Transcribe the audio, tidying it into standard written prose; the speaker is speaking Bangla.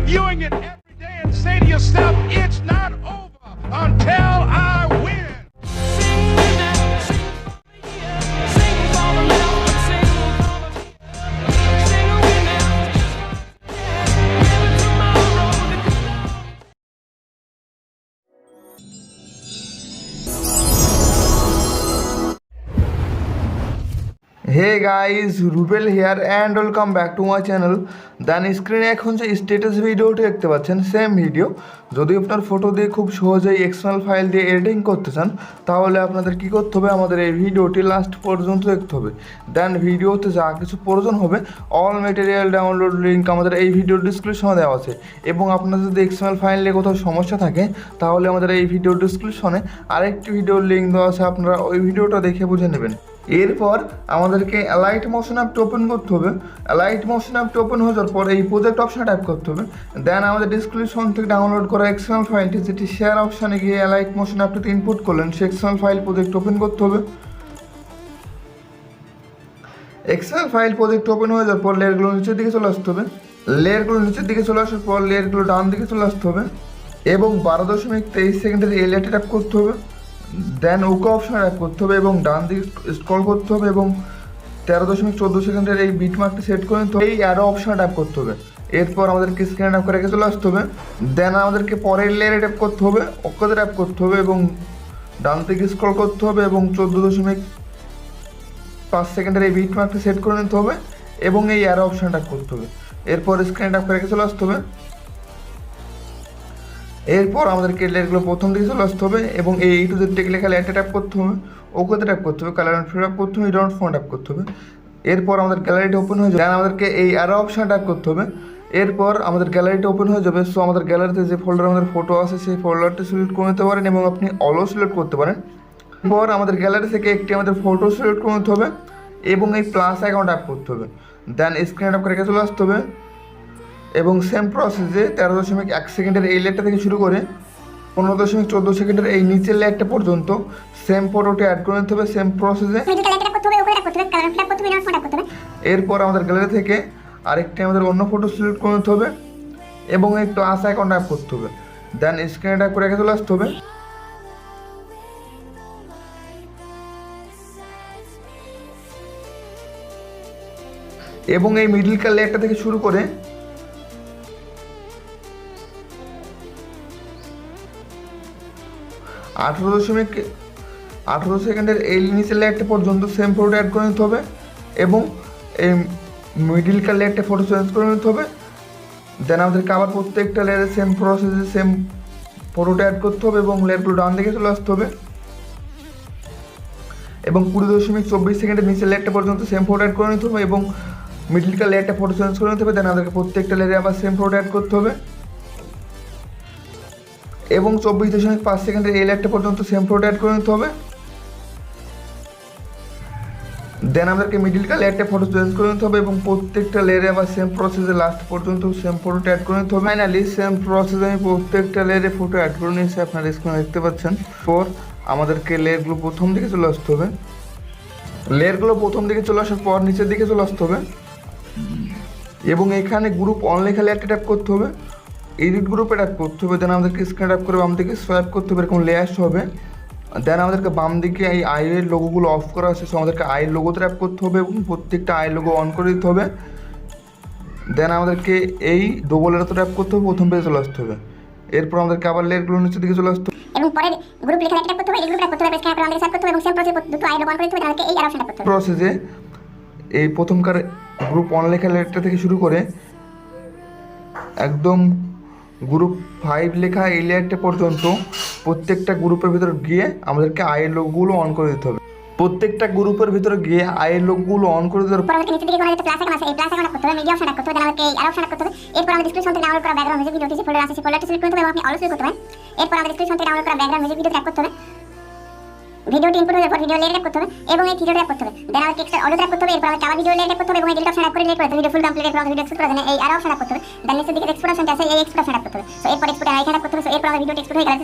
viewing it every day and say to yourself, it's not over until I win. Hey guys, Rubel here and welcome back to my channel. দেন স্ক্রিনে এখন যে স্ট্যাটাস ভিডিওটি দেখতে পাচ্ছেন সেম ভিডিও। যদি আপনার ফটো দিয়ে খুব সহজেই এক্সএমএল ফাইল দিয়ে এডিটিং করতে চান তাহলে আপনাদের কী করতে হবে, আমাদের এই ভিডিওটি লাস্ট পর্যন্ত দেখতে হবে। দেন ভিডিওতে যা কিছু প্রয়োজন হবে অল ম্যাটেরিয়াল ডাউনলোড লিঙ্ক আমাদের এই ভিডিওর ডিসক্রিপশনে দেওয়া আছে। এবং আপনার যদি এক্সএমএল ফাইল নিয়ে কোথাও সমস্যা থাকে তাহলে আমাদের এই ভিডিওর ডিসক্রিপশনে আরেকটি ভিডিওর লিঙ্ক দেওয়া আছে, আপনারা ওই ভিডিওটা দেখে বুঝে নেবেন। এরপর আমাদেরকে অ্যালাইট মোশন অ্যাপটি ওপেন করতে হবে। অ্যালাইট মোশন অ্যাপটি ওপেন হয়ে যাওয়ার পর এই প্রজেক্ট অপশানে টাইপ করতে হবে। দেন আমাদের ডিসক্রিপশন থেকে ডাউনলোড করা এক্সএমএল ফাইলটি যেটি শেয়ার অপশানে গিয়ে অ্যালাইট মোশন অ্যাপটিতে ইনপুট করলেন সেই এক্সএমএল ফাইল প্রজেক্ট ওপেন করতে হবে। এক্সএমএল ফাইল প্রজেক্ট ওপেন হয়ে যাওয়ার পর লেয়ারগুলো নিচের দিকে চলে আসতে হবে। লেয়ারগুলো নিচের দিকে চলে আসার পর লেয়ারগুলো ডান দিকে চলে আসতে হবে এবং 12.23 সেকেন্ডের এলিয়াতে ট্যাপ করতে হবে। দেন ওকে অপশানে ট্যাপ করতে হবে এবং ডান দিকে স্ক্রল করতে হবে এবং 13.14 সেকেন্ডের এই বিট মার্কটি সেট করে নিতে হবে। এই অ্যারো অপশানে ট্যাপ করতে হবে। এরপর আমাদেরকে স্ক্রিনে ট্যাপ করে রেখে চলে আসতে হবে। দেন আমাদেরকে পরের লেয়ারে ট্যাপ করতে হবে, ওকেতে ট্যাপ করতে হবে এবং ডান দিকে স্ক্রল করতে হবে এবং 14.5 সেকেন্ডের এই বিট মার্কটি সেট করে নিতে হবে এবং এই অ্যারো অপশানে ট্যাপ করতে হবে। এরপর স্ক্রিনে ট্যাপ করে রেখে চলে আসতে হবে। এরপর আমাদেরকে লেয়ারগুলো প্রথম দিকে চলে আসতে হবে এবং এই টু জেড টেক লেখা লেয়ারটা ট্যাপ করতে হবে, ওকেতে ট্যাপ করতে হবে, কালার অ্যান্ড ফিল আপ করতে হবে, ডাউন ফোন ট্যাপ করতে হবে। এরপর আমাদের গ্যালারিটা ওপেন হয়ে যাবে। দেন আমাদেরকে এই অ্যারো অপশান ট্যাপ করতে হবে। এরপর আমাদের গ্যালারিটা ওপেন হয়ে যাবে। সো আমাদের গ্যালারিতে যে ফোল্ডার আমাদের ফটো আছে সেই ফোল্ডারটি সিলেক্ট করে নিতে পারেন এবং আপনি অলও সিলেক্ট করতে পারেন। এরপর আমাদের গ্যালারি থেকে একটি আমাদের ফটো সিলেক্ট করে নিতে হবে এবং এই প্লাস অ্যাকাউন্ট ট্যাপ করতে হবে। দেন স্ক্রিন ট্যাপ করে রেখে চলে আসতে হবে এবং সেম প্রসেসে 13.1 সেকেন্ডের এই লেয়ারটা থেকে শুরু করে 15.14 সেকেন্ডের এই নিচের লেয়ারটা পর্যন্ত সেম ফটোটি অ্যাড করে নিতে হবে সেম প্রসেসে। এরপর আমাদের গ্যালারি থেকে আরেকটি আমাদের অন্য ফটো সিলেক্ট করে নিতে হবে এবং এই প্লাস আইকন ট্যাপ করতে হবে। দেন স্ক্রিনে ট্যাপ করে রেখে চলে আসতে হবে এবং এই মিডল কার লেয়ারটা থেকে শুরু করে 18 সেকেন্ডের এই নিচের লেয়ারটা পর্যন্ত সেম ফটো অ্যাড করে নিতে হবে এবং এই মিডিল কার লেয়ারটা ফটো চেঞ্জ করে নিতে হবে। দেন আমাদেরকে আবার প্রত্যেকটা লেয়ারে সেম প্রসেসে সেম ফটোটা অ্যাড করতে হবে এবং লেয়ারগুলো ডান দিকে চলে আসতে হবে এবং 20.24 সেকেন্ডের নিচের লেয়ারটা পর্যন্ত সেম ফটো অ্যাড করে নিতে হবে এবং মিডিল কার লেয়ারটা ফটো চেঞ্জ করে নিতে হবে। দেন আমাদেরকে প্রত্যেকটা লেয়ারে আবার সেম ফটো অ্যাড করতে হবে এবং 24.5 সেকেন্ডের এই লেয়ারটা পর্যন্ত সেম ফটো অ্যাড করে নিতে হবে। দেন আমাদেরকে মিডিল কার লেয়ারটা ফটো চেঞ্জ করে নিতে হবে এবং প্রত্যেকটা লেয়ারে আবার সেম প্রসেসে লাস্ট পর্যন্ত সেম ফটোটা অ্যাড করে নিতে হবে। ফাইনালি সেম প্রসেসে আমি প্রত্যেকটা লেয়ারে ফটো অ্যাড করে নিয়েছি, আপনারা স্ক্রিনে দেখতে পাচ্ছেন। পর আমাদেরকে লেয়ারগুলো প্রথম দিকে চলে আসতে হবে। লেয়ারগুলো প্রথম দিকে চলে আসার পর নিচের দিকে চলে আসতে হবে এবং এখানে গ্রুপ অন লেখা লেয়ারটা ট্যাপ করতে হবে, এডিট গ্রুপে ট্যাপ করতে হবে। দেন আমাদেরকে স্ক্রিন ট্যাপ করে বাম দিকে সোয়াইপ করতে হবে, এরকম লেয়ার হবে। দেন আমাদেরকে বাম দিকে এই আইয়ের লোগোগুলো অফ করা আছে, সো আমাদেরকে আইয়ের লোগোতে ট্যাপ করতে হবে এবং প্রত্যেকটা আইয়ের লোগো অন করে দিতে হবে। দেন আমাদেরকে এই ডবল এরোতে ট্যাপ করতে হবে, প্রথম পেজে চলে আসতে হবে। এরপর আমাদেরকে আবার লেয়ারগুলো নিচের দিকে চলে আসতে হবে এবং পরে গ্রুপ লেখা ট্যাপ করতে হবে, এই গ্রুপ ট্যাপ করতে হবে, স্ক্যান করে আমাদের সেভ করতে হবে এবং সেম প্রসেসে দুটো আইয়ের লোগো অন করে দিতে হবে। তাহলে এই অপশন ট্যাপ করতে হবে। প্রসেসে এই প্রথমকার গ্রুপ অন লেখা লেয়ারটা থেকে শুরু করে একদম গ্রুপ 5 লেখা এই লেয়ারটা পর্যন্ত প্রত্যেকটা গ্রুপের ভিতরে গিয়ে আমাদেরকে আইয়ের লোগোগুলো অন করে দিতে হবে। প্রত্যেকটা গ্রুপের ভিতরে গিয়ে আইয়ের লোগোগুলো অন করে দিতে হবে। পরে নিচে দিকে কোনো একটা প্লাস আইকন আছে, এই প্লাস আইকন করতে হবে, মিডিয়া অপশন করতে হবে, আমাদেরকে এই অপশন করতে হবে। এরপর আমাদের ডিসক্রিপশন থেকে ডাউনলোড করা ব্যাকগ্রাউন্ড মিউজিক ভিডিও ফোল্ডার আছে, সেই ফোল্ডারটি সিলেক্ট করতে হবে এবং আপনি অল সিলেক্ট করতে পারেন। এরপর আমাদের ডিসক্রিপশন থেকে ডাউনলোড করা ব্যাকগ্রাউন্ড মিউজিক ভিডিও ট্যাপ করতে হবে, ভিডিওটি ইনপুট হয়ে যাওয়ার পর ভিডিও লেয়ার ট্যাপ করতে হবে এবং এই ভিডিও ট্যাপ করতে হবে। দেন আমাদের টেক্সট অডিও ট্যাপ করতে হবে। এরপর আমাদের আবার ভিডিও লেয়ার ট্যাপ করতে হবে এবং এই ডিলিট অপশন ট্যাপ করে ডিলিট করতে হবে। ভিডিও ফুল কমপ্লিট এরপর ভিডিও এক্সপোর্ট করার জন্য এই আরো অপশন ট্যাপ করতে হবে। দেন নিচের দিকে এক্সপোর্ট অপশন আছে, এই এক্সপোর্ট অপশন ট্যাপ করতে হবে। সো এরপর এক্সপোর্ট আইকন ট্যাপ করতে হবে। সো এরপর আমাদের ভিডিও এক্সপোর্ট হয়ে গেলে